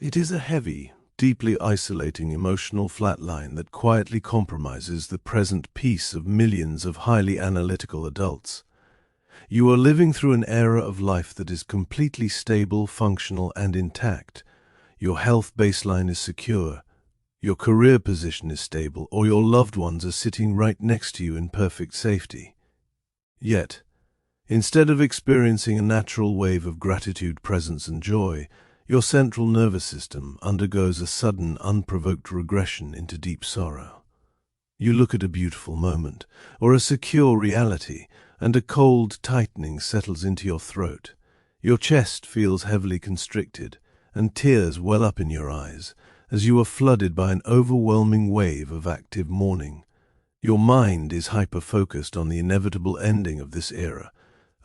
It is a heavy, deeply isolating emotional flatline that quietly compromises the present peace of millions of highly analytical adults. You are living through an era of life that is completely stable, functional, and intact. Your health baseline is secure, your career position is stable, or your loved ones are sitting right next to you in perfect safety. Yet, instead of experiencing a natural wave of gratitude, presence, and joy, your central nervous system undergoes a sudden, unprovoked regression into deep sorrow. You look at a beautiful moment, or a secure reality, and a cold tightening settles into your throat. Your chest feels heavily constricted, and tears well up in your eyes, as you are flooded by an overwhelming wave of active mourning. Your mind is hyper-focused on the inevitable ending of this era,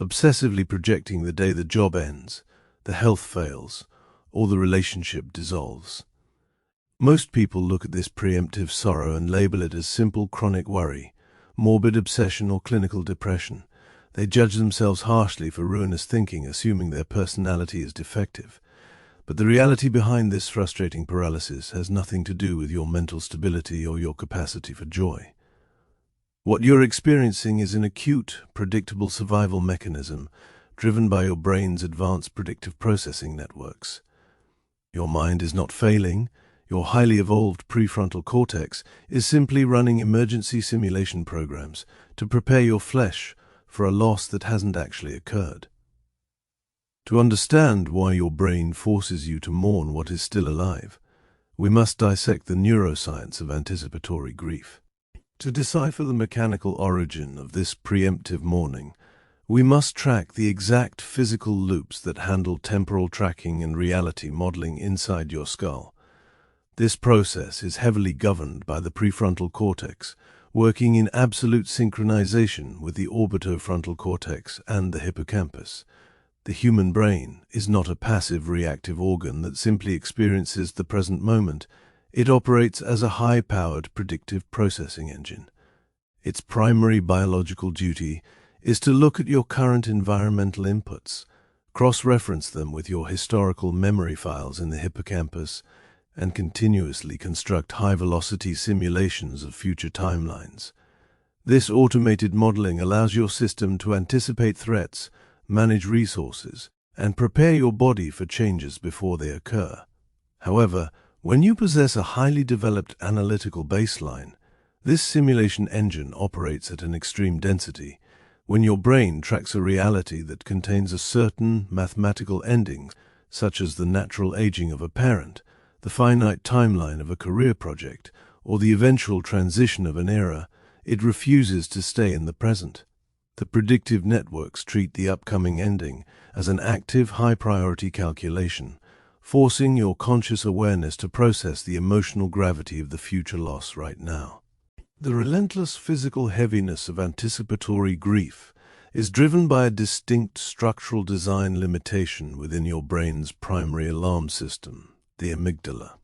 obsessively projecting the day the job ends, the health fails, or the relationship dissolves. Most people look at this preemptive sorrow and label it as simple chronic worry, morbid obsession, or clinical depression. They judge themselves harshly for ruinous thinking, assuming their personality is defective. But the reality behind this frustrating paralysis has nothing to do with your mental stability or your capacity for joy. What you're experiencing is an acute, predictable survival mechanism driven by your brain's advanced predictive processing networks. Your mind is not failing. Your highly evolved prefrontal cortex is simply running emergency simulation programs to prepare your flesh for a loss that hasn't actually occurred. To understand why your brain forces you to mourn what is still alive, we must dissect the neuroscience of anticipatory grief. To decipher the mechanical origin of this preemptive mourning, we must track the exact physical loops that handle temporal tracking and reality modeling inside your skull. This process is heavily governed by the prefrontal cortex, working in absolute synchronization with the orbitofrontal cortex and the hippocampus. The human brain is not a passive reactive organ that simply experiences the present moment. It operates as a high-powered predictive processing engine. Its primary biological duty is to look at your current environmental inputs, cross-reference them with your historical memory files in the hippocampus, and continuously construct high-velocity simulations of future timelines. This automated modeling allows your system to anticipate threats, manage resources, and prepare your body for changes before they occur. However, when you possess a highly developed analytical baseline, this simulation engine operates at an extreme density. When your brain tracks a reality that contains a certain mathematical ending, such as the natural aging of a parent, the finite timeline of a career project, or the eventual transition of an era, it refuses to stay in the present. The predictive networks treat the upcoming ending as an active, high-priority calculation, forcing your conscious awareness to process the emotional gravity of the future loss right now. The relentless physical heaviness of anticipatory grief is driven by a distinct structural design limitation within your brain's primary alarm system, the amygdala.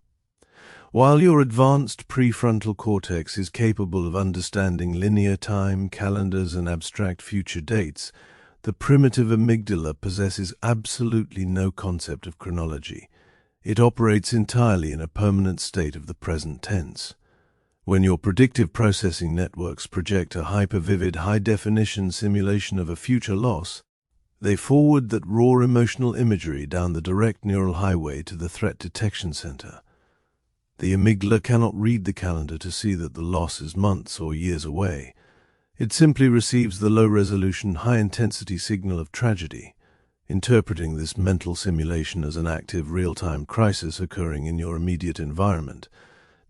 While your advanced prefrontal cortex is capable of understanding linear time, calendars, and abstract future dates, the primitive amygdala possesses absolutely no concept of chronology. It operates entirely in a permanent state of the present tense. When your predictive processing networks project a hyper-vivid, high-definition simulation of a future loss, they forward that raw emotional imagery down the direct neural highway to the threat detection center. The amygdala cannot read the calendar to see that the loss is months or years away. It simply receives the low-resolution, high-intensity signal of tragedy, interpreting this mental simulation as an active, real-time crisis occurring in your immediate environment.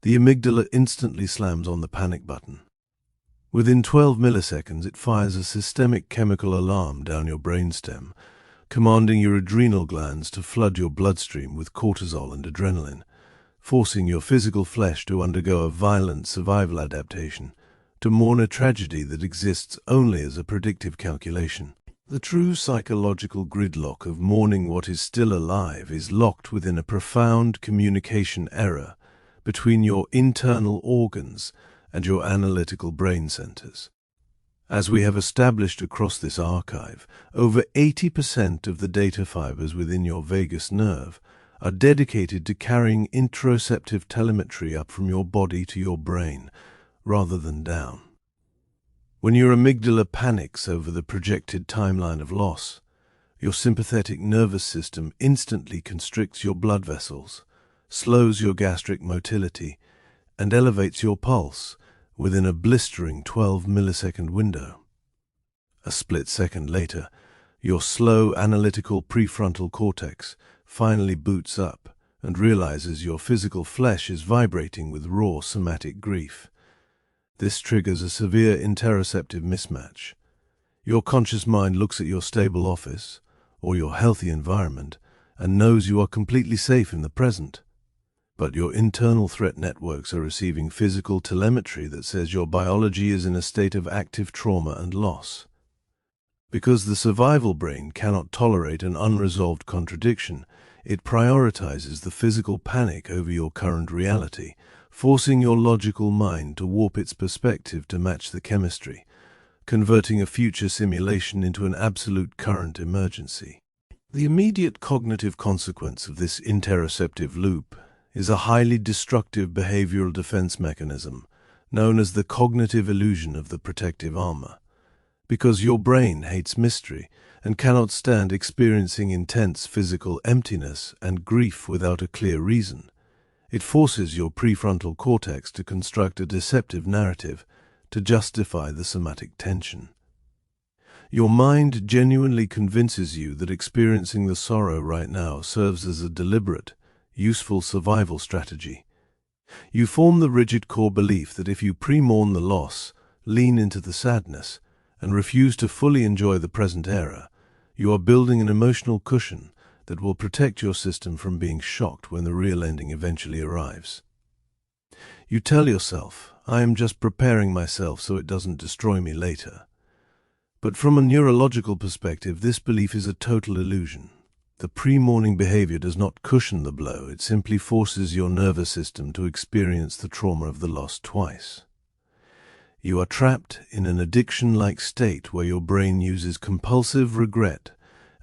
The amygdala instantly slams on the panic button. Within 12 milliseconds, it fires a systemic chemical alarm down your brainstem, commanding your adrenal glands to flood your bloodstream with cortisol and adrenaline, forcing your physical flesh to undergo a violent survival adaptation, to mourn a tragedy that exists only as a predictive calculation. The true psychological gridlock of mourning what is still alive is locked within a profound communication error between your internal organs and your analytical brain centers. As we have established across this archive, over 80% of the data fibers within your vagus nerve are dedicated to carrying interoceptive telemetry up from your body to your brain, rather than down. When your amygdala panics over the projected timeline of loss, your sympathetic nervous system instantly constricts your blood vessels, slows your gastric motility, and elevates your pulse within a blistering 12-millisecond window. A split second later, your slow analytical prefrontal cortex finally boots up and realizes your physical flesh is vibrating with raw somatic grief. This triggers a severe interoceptive mismatch. Your conscious mind looks at your stable office or your healthy environment and knows you are completely safe in the present. But your internal threat networks are receiving physical telemetry that says your biology is in a state of active trauma and loss. Because the survival brain cannot tolerate an unresolved contradiction, it prioritizes the physical panic over your current reality, forcing your logical mind to warp its perspective to match the chemistry, converting a future simulation into an absolute current emergency. The immediate cognitive consequence of this interoceptive loop is a highly destructive behavioral defense mechanism known as the cognitive illusion of the protective armor. Because your brain hates mystery and cannot stand experiencing intense physical emptiness and grief without a clear reason, it forces your prefrontal cortex to construct a deceptive narrative to justify the somatic tension. Your mind genuinely convinces you that experiencing the sorrow right now serves as a deliberate, useful survival strategy. You form the rigid core belief that if you pre-mourn the loss, lean into the sadness, and refuse to fully enjoy the present era, you are building an emotional cushion that will protect your system from being shocked when the real ending eventually arrives. You tell yourself, I am just preparing myself so it doesn't destroy me later. But from a neurological perspective, this belief is a total illusion. The pre-mourning behavior does not cushion the blow, it simply forces your nervous system to experience the trauma of the loss twice. You are trapped in an addiction-like state where your brain uses compulsive regret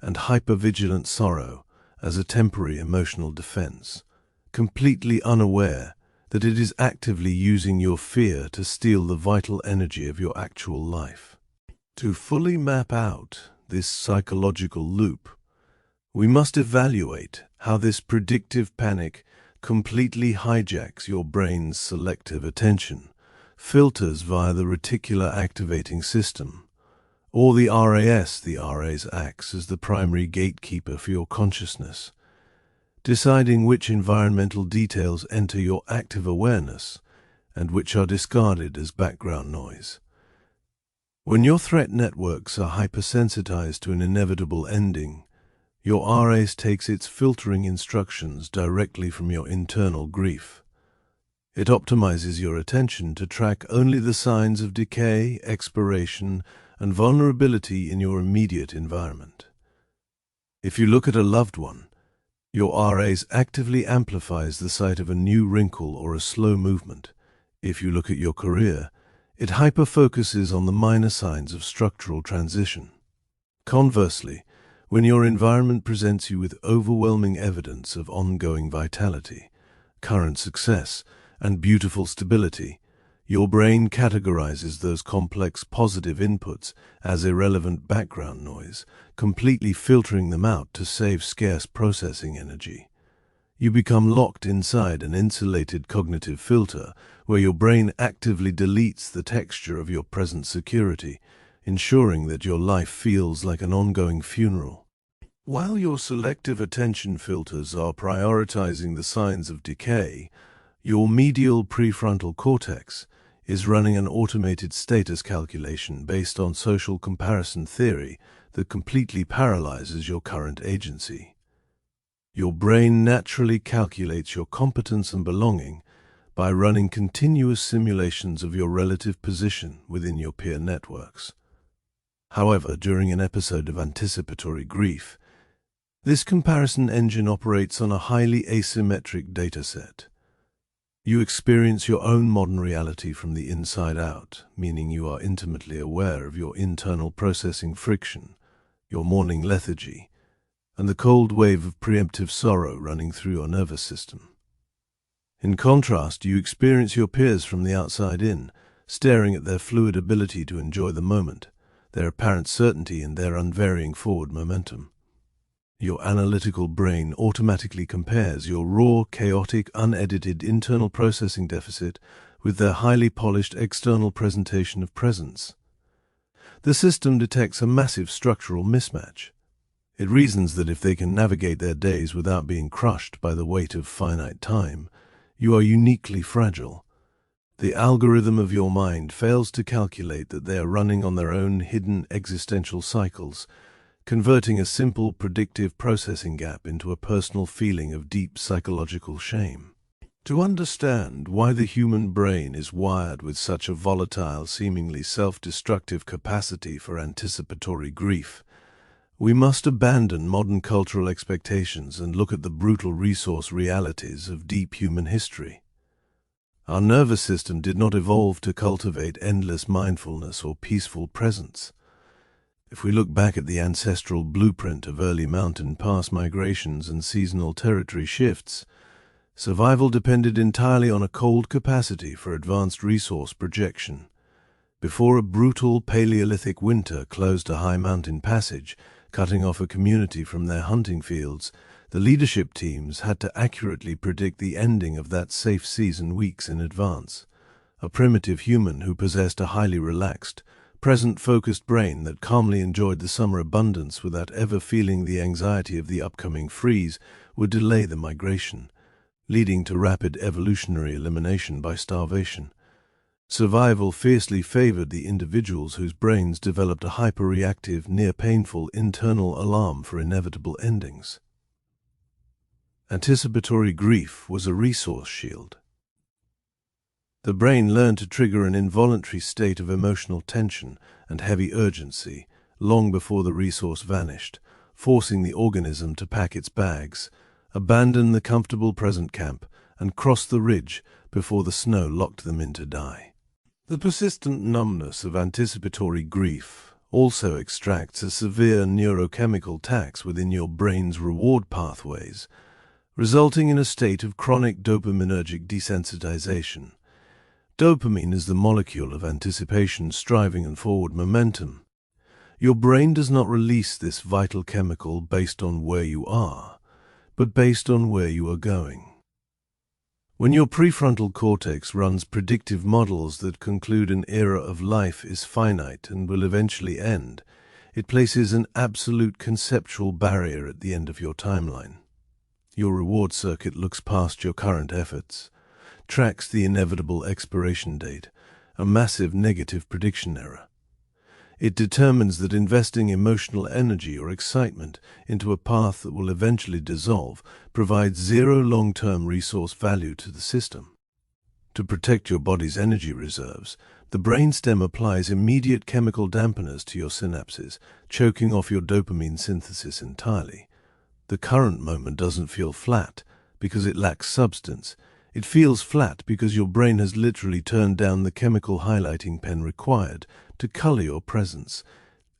and hypervigilant sorrow as a temporary emotional defense, completely unaware that it is actively using your fear to steal the vital energy of your actual life. To fully map out this psychological loop, we must evaluate how this predictive panic completely hijacks your brain's selective attention, filters via the reticular activating system, or the RAS. The RAS acts as the primary gatekeeper for your consciousness, deciding which environmental details enter your active awareness and which are discarded as background noise. When your threat networks are hypersensitized to an inevitable ending, your RAS takes its filtering instructions directly from your internal grief. It optimizes your attention to track only the signs of decay, expiration, and vulnerability in your immediate environment. If you look at a loved one, your RAS actively amplifies the sight of a new wrinkle or a slow movement. If you look at your career, it hyper-focuses on the minor signs of structural transition. Conversely, when your environment presents you with overwhelming evidence of ongoing vitality, current success, and beautiful stability, your brain categorizes those complex positive inputs as irrelevant background noise, completely filtering them out to save scarce processing energy. You become locked inside an insulated cognitive filter where your brain actively deletes the texture of your present security, ensuring that your life feels like an ongoing funeral. While your selective attention filters are prioritizing the signs of decay, your medial prefrontal cortex is running an automated status calculation based on social comparison theory that completely paralyzes your current agency. Your brain naturally calculates your competence and belonging by running continuous simulations of your relative position within your peer networks. However, during an episode of anticipatory grief, this comparison engine operates on a highly asymmetric dataset. You experience your own modern reality from the inside out, meaning you are intimately aware of your internal processing friction, your mourning lethargy, and the cold wave of preemptive sorrow running through your nervous system. In contrast, you experience your peers from the outside in, staring at their fluid ability to enjoy the moment, their apparent certainty and their unvarying forward momentum. Your analytical brain automatically compares your raw, chaotic, unedited internal processing deficit with their highly polished external presentation of presence. The system detects a massive structural mismatch. It reasons that if they can navigate their days without being crushed by the weight of finite time, you are uniquely fragile. The algorithm of your mind fails to calculate that they are running on their own hidden existential cycles, converting a simple predictive processing gap into a personal feeling of deep psychological shame. To understand why the human brain is wired with such a volatile, seemingly self-destructive capacity for anticipatory grief, we must abandon modern cultural expectations and look at the brutal resource realities of deep human history. Our nervous system did not evolve to cultivate endless mindfulness or peaceful presence. If we look back at the ancestral blueprint of early mountain pass migrations and seasonal territory shifts, survival depended entirely on a cold capacity for advanced resource projection. Before a brutal Paleolithic winter closed a high mountain passage, cutting off a community from their hunting fields, the leadership teams had to accurately predict the ending of that safe season weeks in advance. A primitive human who possessed a highly relaxed, present-focused brain that calmly enjoyed the summer abundance without ever feeling the anxiety of the upcoming freeze would delay the migration, leading to rapid evolutionary elimination by starvation. Survival fiercely favored the individuals whose brains developed a hyperreactive, near-painful internal alarm for inevitable endings. Anticipatory grief was a resource shield. The brain learned to trigger an involuntary state of emotional tension and heavy urgency long before the resource vanished, forcing the organism to pack its bags, abandon the comfortable present camp, and cross the ridge before the snow locked them in to die. The persistent numbness of anticipatory grief also extracts a severe neurochemical tax within your brain's reward pathways, resulting in a state of chronic dopaminergic desensitization. Dopamine is the molecule of anticipation, striving, and forward momentum. Your brain does not release this vital chemical based on where you are, but based on where you are going. When your prefrontal cortex runs predictive models that conclude an era of life is finite and will eventually end, it places an absolute conceptual barrier at the end of your timeline. Your reward circuit looks past your current efforts, tracks the inevitable expiration date, a massive negative prediction error. It determines that investing emotional energy or excitement into a path that will eventually dissolve provides zero long-term resource value to the system. To protect your body's energy reserves, the brainstem applies immediate chemical dampeners to your synapses, choking off your dopamine synthesis entirely. The current moment doesn't feel flat because it lacks substance. It feels flat because your brain has literally turned down the chemical highlighting pen required to color your presence,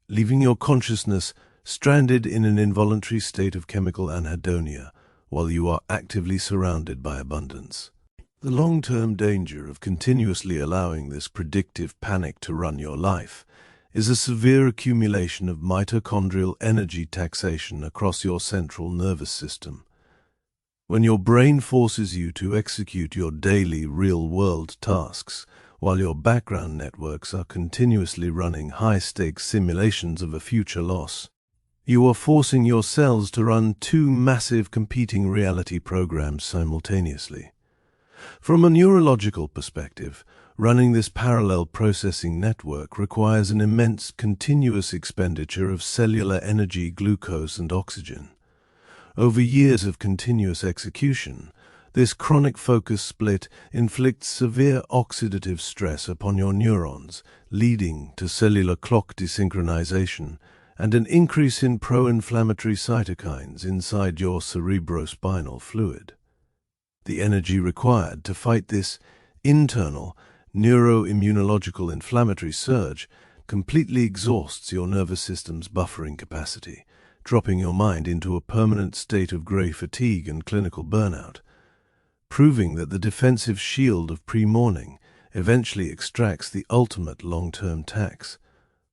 leaving your consciousness stranded in an involuntary state of chemical anhedonia while you are actively surrounded by abundance. The long-term danger of continuously allowing this predictive panic to run your life is a severe accumulation of mitochondrial energy taxation across your central nervous system. When your brain forces you to execute your daily real-world tasks, while your background networks are continuously running high-stakes simulations of a future loss, you are forcing your cells to run two massive competing reality programs simultaneously. From a neurological perspective, running this parallel processing network requires an immense continuous expenditure of cellular energy, glucose, and oxygen. Over years of continuous execution, this chronic focus split inflicts severe oxidative stress upon your neurons, leading to cellular clock desynchronization and an increase in pro-inflammatory cytokines inside your cerebrospinal fluid. The energy required to fight this internal neuroimmunological inflammatory surge completely exhausts your nervous system's buffering capacity, dropping your mind into a permanent state of gray fatigue and clinical burnout, proving that the defensive shield of pre-mourning eventually extracts the ultimate long-term tax,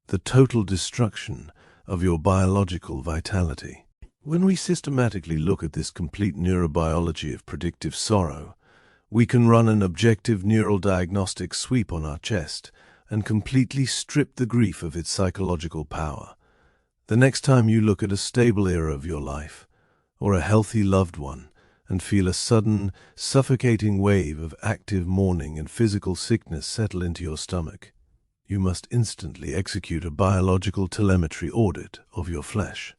the total destruction of your biological vitality. When we systematically look at this complete neurobiology of predictive sorrow, we can run an objective neural diagnostic sweep on our chest and completely strip the grief of its psychological power. The next time you look at a stable era of your life, or a healthy loved one, and feel a sudden, suffocating wave of active mourning and physical sickness settle into your stomach, you must instantly execute a biological telemetry audit of your flesh.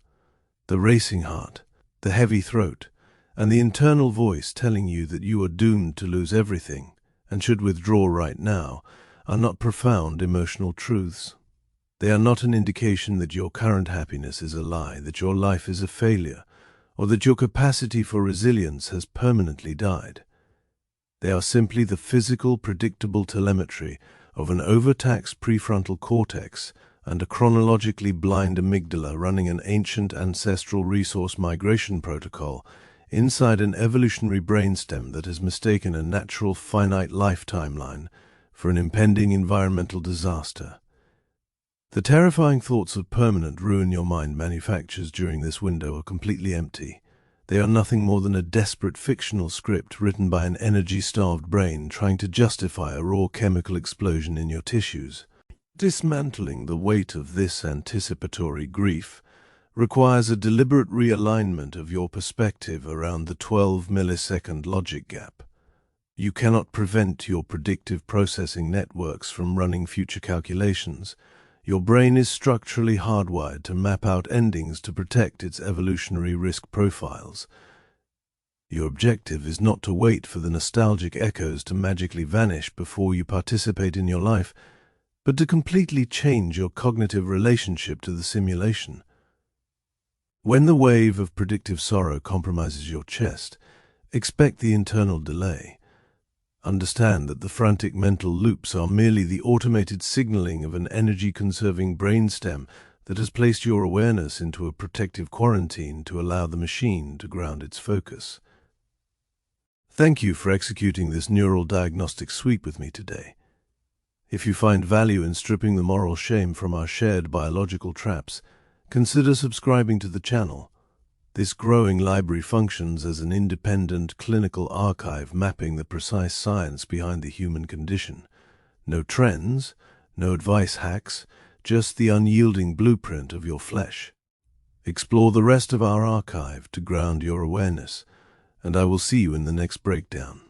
The racing heart, the heavy throat, and the internal voice telling you that you are doomed to lose everything and should withdraw right now are not profound emotional truths. They are not an indication that your current happiness is a lie, that your life is a failure, or that your capacity for resilience has permanently died. They are simply the physical, predictable telemetry of an overtaxed prefrontal cortex and a chronologically blind amygdala running an ancient ancestral resource migration protocol inside an evolutionary brainstem that has mistaken a natural finite life timeline for an impending environmental disaster. The terrifying thoughts of permanent ruin your mind manufactures during this window are completely empty. They are nothing more than a desperate fictional script written by an energy-starved brain trying to justify a raw chemical explosion in your tissues. Dismantling the weight of this anticipatory grief requires a deliberate realignment of your perspective around the 12-millisecond logic gap. You cannot prevent your predictive processing networks from running future calculations. Your brain is structurally hardwired to map out endings to protect its evolutionary risk profiles. Your objective is not to wait for the nostalgic echoes to magically vanish before you participate in your life, but to completely change your cognitive relationship to the simulation. When the wave of predictive sorrow compromises your chest, expect the internal delay. Understand that the frantic mental loops are merely the automated signaling of an energy-conserving brainstem that has placed your awareness into a protective quarantine to allow the machine to ground its focus. Thank you for executing this neural diagnostic sweep with me today. If you find value in stripping the moral shame from our shared biological traps, consider subscribing to the channel. This growing library functions as an independent clinical archive mapping the precise science behind the human condition. No trends, no advice hacks, just the unyielding blueprint of your flesh. Explore the rest of our archive to ground your awareness, and I will see you in the next breakdown.